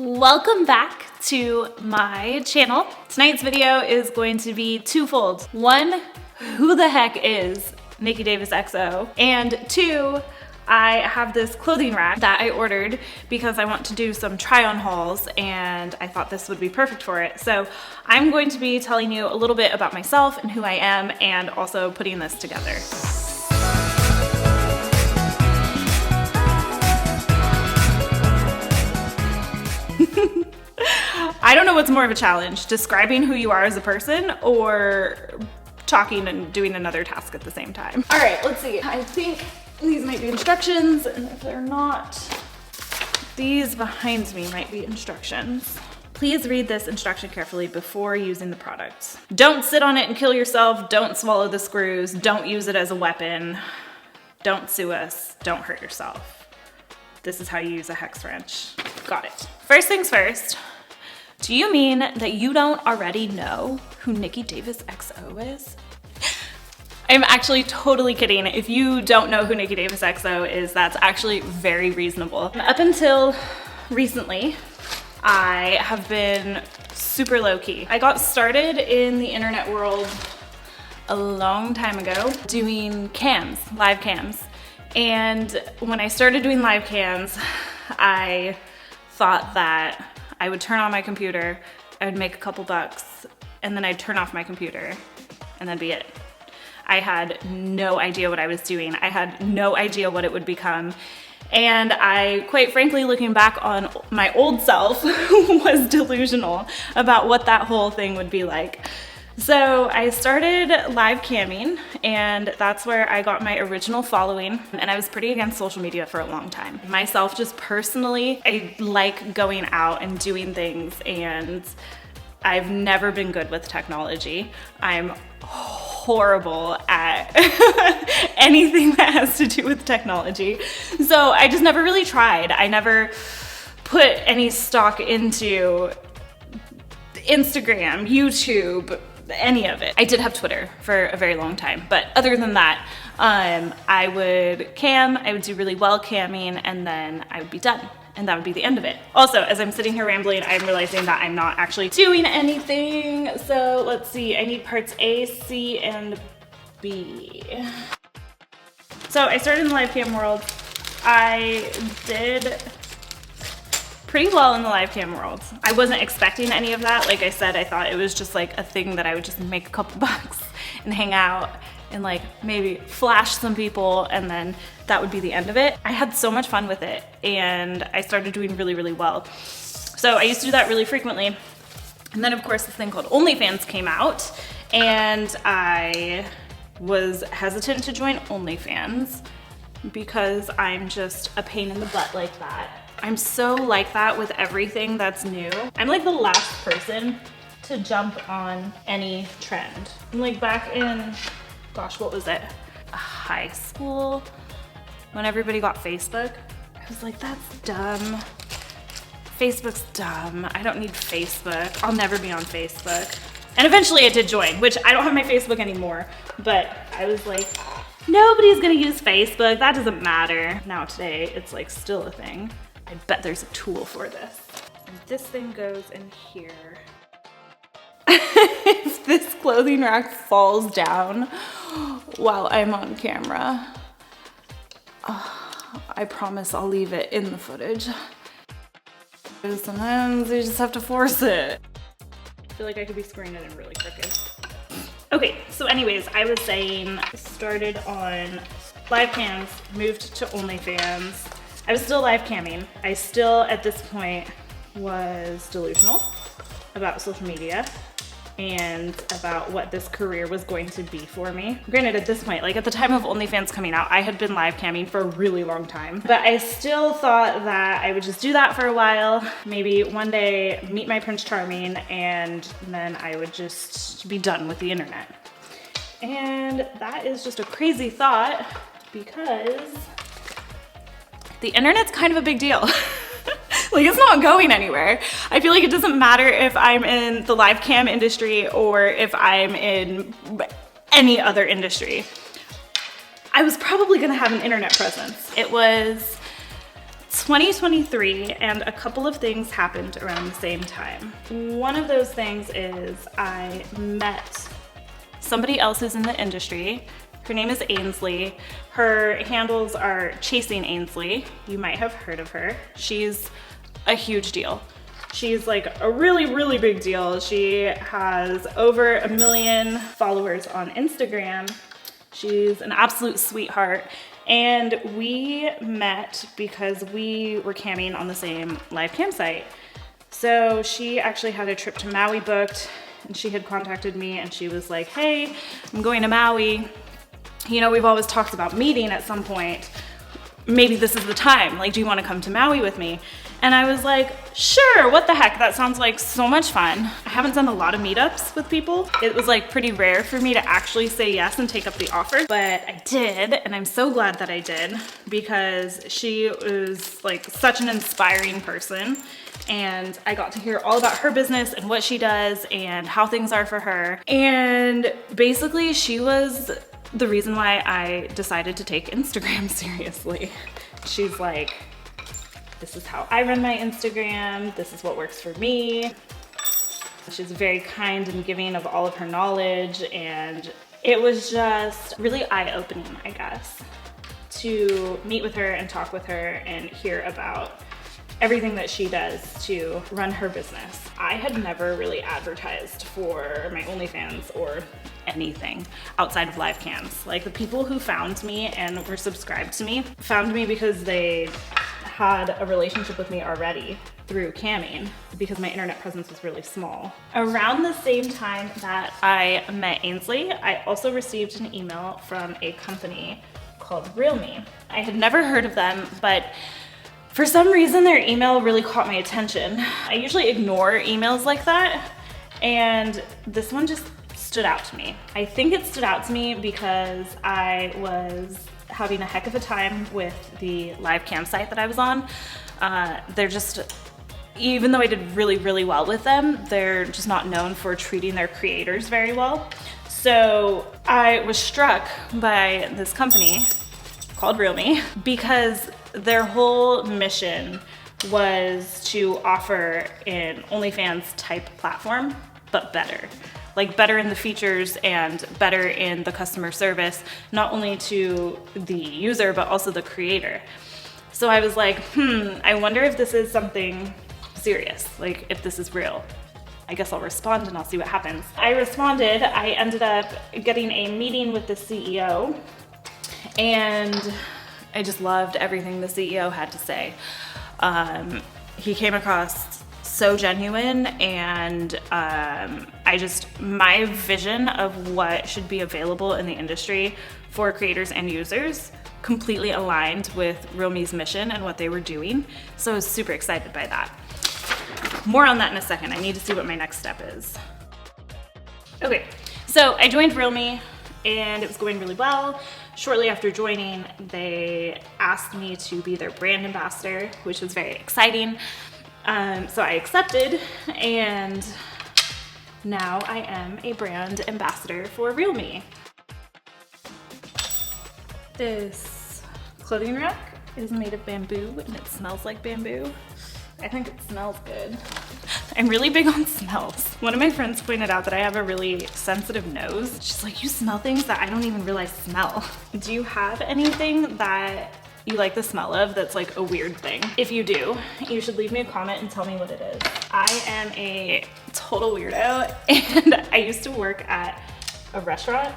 Welcome back to my channel. Tonight's video is going to be twofold. One, who the heck is NikkiDavisXO? And two, I have this clothing rack that I ordered because I want to do some try-on hauls and I thought this would be perfect for it. So I'm going to be telling you a little bit about myself and who I am and also putting this together. I don't know what's more of a challenge, describing who you are as a person or talking and doing another task at the same time. All right, let's see. I think these might be instructions, and if they're not, these behind me might be instructions. Please read this instruction carefully before using the product. Don't sit on it and kill yourself. Don't swallow the screws. Don't use it as a weapon. Don't sue us. Don't hurt yourself. This is how you use a hex wrench. Got it. First things first, do you mean that you don't already know who NikkiDavisXO is? I'm actually totally kidding. If you don't know who NikkiDavisXO is, that's actually very reasonable. Up until recently, I have been super low-key. I got started in the internet world a long time ago doing cams, live cams. And when I started doing live cams, I thought that I would turn on my computer, I would make a couple bucks, and then I'd turn off my computer, and that'd be it. I had no idea what I was doing. I had no idea what it would become. And I, quite frankly, looking back on my old self, was delusional about what that whole thing would be like. So I started live camming, and that's where I got my original following, and I was pretty against social media for a long time. Myself, just personally, I like going out and doing things, and I've never been good with technology. I'm horrible at anything that has to do with technology. So I just never really tried. I never put any stock into Instagram, YouTube, any of it. I did have Twitter for a very long time, but other than that, I would cam, I would do really well camming, and then I would be done. And that would be the end of it. Also, as I'm sitting here rambling, I'm realizing that I'm not actually doing anything. So let's see, I need parts A, C, and B. So I started in the live cam world. I did pretty well in the live cam world. I wasn't expecting any of that. Like I said, I thought it was just like a thing that I would just make a couple bucks and hang out and like maybe flash some people, and then that would be the end of it. I had so much fun with it, and I started doing really, really well. So I used to do that really frequently. And then of course this thing called OnlyFans came out, and I was hesitant to join OnlyFans because I'm just a pain in the butt like that. I'm so like that with everything that's new. I'm like the last person to jump on any trend. I'm like back in, gosh, what was it? High school, when everybody got Facebook. I was like, that's dumb. Facebook's dumb. I don't need Facebook. I'll never be on Facebook. And eventually I did join, which I don't have my Facebook anymore, but I was like, nobody's gonna use Facebook. That doesn't matter. Now today, it's like still a thing. I bet there's a tool for this. And this thing goes in here. If this clothing rack falls down while I'm on camera, I promise I'll leave it in the footage. Sometimes you just have to force it. I feel like I could be screwing it in really crooked. Okay, so anyways, I was saying, started on live cams, moved to OnlyFans. I was still live camming. I still, at this point, was delusional about social media and about what this career was going to be for me. Granted, at this point, like at the time of OnlyFans coming out, I had been live camming for a really long time, but I still thought that I would just do that for a while, maybe one day meet my Prince Charming, and then I would just be done with the internet. And that is just a crazy thought because the internet's kind of a big deal. Like, it's not going anywhere. I feel like it doesn't matter if I'm in the live cam industry or if I'm in any other industry. I was probably gonna have an internet presence. It was 2023, and a couple of things happened around the same time. One of those things is I met somebody else who's in the industry. Her name is Ainslee. Her handles are Chasing Ainslee. You might have heard of her. She's a huge deal. She's like a really, really big deal. She has over 1 million followers on Instagram. She's an absolute sweetheart. And we met because we were camming on the same live cam site. So she actually had a trip to Maui booked, and she had contacted me and she was like, hey, I'm going to Maui. You know, we've always talked about meeting at some point. Maybe this is the time. Like, do you want to come to Maui with me? And I was like, sure, what the heck? That sounds like so much fun. I haven't done a lot of meetups with people. It was like pretty rare for me to actually say yes and take up the offer, but I did, and I'm so glad that I did because she was like such an inspiring person. And I got to hear all about her business and what she does and how things are for her. And basically she was the reason why I decided to take Instagram seriously. She's like, this is how I run my Instagram. This is what works for me. She's very kind and giving of all of her knowledge. And it was just really eye-opening, I guess, to meet with her and talk with her and hear about everything that she does to run her business. I had never really advertised for my OnlyFans or anything outside of live cams. Like, the people who found me and were subscribed to me found me because they had a relationship with me already through camming, because my internet presence was really small. Around the same time that I met Ainslee, I also received an email from a company called ReelMe. I had never heard of them, but for some reason their email really caught my attention. I usually ignore emails like that, and this one just stood out to me. I think it stood out to me because I was having a heck of a time with the live cam site that I was on. They're just, even though I did really, really well with them, they're just not known for treating their creators very well. So I was struck by this company called ReelMe because their whole mission was to offer an OnlyFans type platform, but better. Like, better in the features and better in the customer service, not only to the user, but also the creator. So I was like, I wonder if this is something serious, like if this is real. I guess I'll respond and I'll see what happens. I responded. I ended up getting a meeting with the CEO, and I just loved everything the CEO had to say. He came across so genuine, and my vision of what should be available in the industry for creators and users completely aligned with ReelMe's mission and what they were doing. So I was super excited by that. More on that in a second. I need to see what my next step is. Okay, so I joined ReelMe and it was going really well. Shortly after joining, they asked me to be their brand ambassador, which was very exciting. So I accepted, and now I am a brand ambassador for ReelMe. This clothing rack is made of bamboo and it smells like bamboo. I think it smells good. I'm really big on smells. One of my friends pointed out that I have a really sensitive nose. She's like, you smell things that I don't even realize smell. Do you have anything that you like the smell of that's like a weird thing? If you do, you should leave me a comment and tell me what it is. I am a total weirdo, and I used to work at a restaurant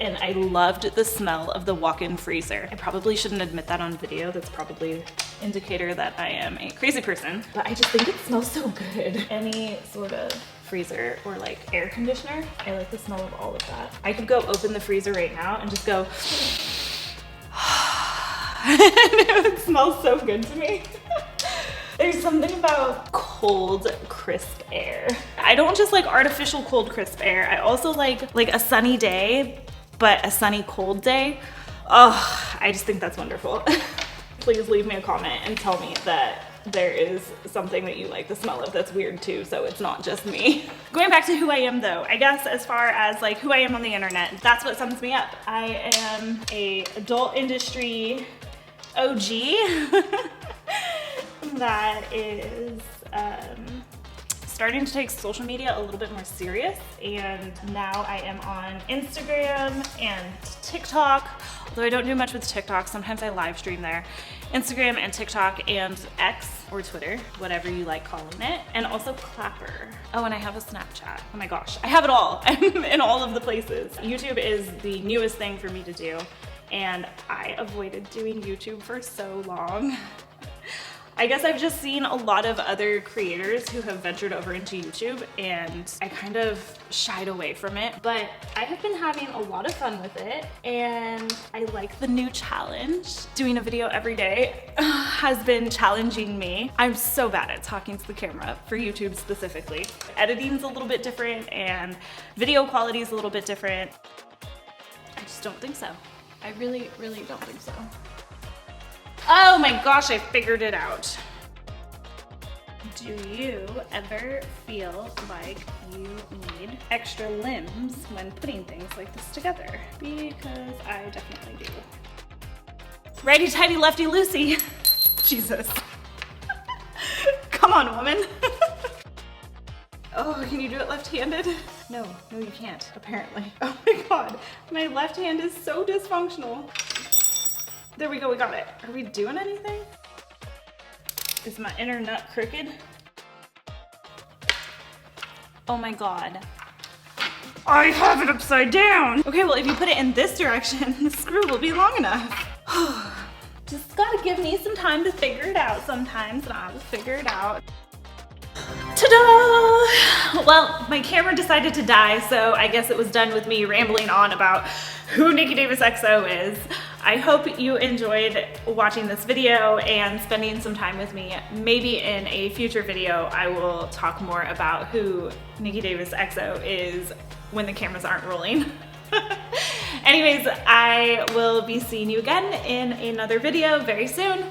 and I loved the smell of the walk-in freezer. I probably shouldn't admit that on video. That's probably an indicator that I am a crazy person, but I just think it smells so good. Any sort of freezer or like air conditioner, I like the smell of all of that. I could go open the freezer right now and just go, it would smell so good to me. There's something about cold, crisp air. I don't just like artificial cold, crisp air. I also like a sunny day, but a sunny, cold day. Oh, I just think that's wonderful. Please leave me a comment and tell me that there is something that you like the smell of that's weird too, so it's not just me. Going back to who I am though, I guess as far as like who I am on the internet, that's what sums me up. I am a adult industry OG. that is starting to take social media a little bit more serious, and now I am on Instagram and TikTok, although I don't do much with TikTok. Sometimes I live stream there. Instagram and TikTok and X or Twitter, whatever you like calling it, and also Clapper. Oh, and I have a Snapchat. Oh my gosh, I have it all. I'm in all of the places. YouTube is the newest thing for me to do, and I avoided doing YouTube for so long. I guess I've just seen a lot of other creators who have ventured over into YouTube, and I kind of shied away from it, but I have been having a lot of fun with it, and I like the new challenge. Doing a video every day has been challenging me. I'm so bad at talking to the camera for YouTube specifically. Editing's a little bit different and video quality is a little bit different. I just don't think so. I really, really don't think so. Oh my gosh, I figured it out. Do you ever feel like you need extra limbs when putting things like this together? Because I definitely do. Righty tighty, lefty loosey. Jesus. Come on, woman. Oh, can you do it left-handed? No, you can't, apparently. Oh my God, my left hand is so dysfunctional. There we go, we got it. Are we doing anything? Is my inner nut crooked? Oh my God. I have it upside down. Okay, well if you put it in this direction, the screw will be long enough. Just gotta give me some time to figure it out sometimes, and I will figure it out. Ta-da! Well, my camera decided to die, so I guess it was done with me rambling on about who NikkiDavisXO is. I hope you enjoyed watching this video and spending some time with me. Maybe in a future video, I will talk more about who NikkiDavisXO is when the cameras aren't rolling. Anyways, I will be seeing you again in another video very soon.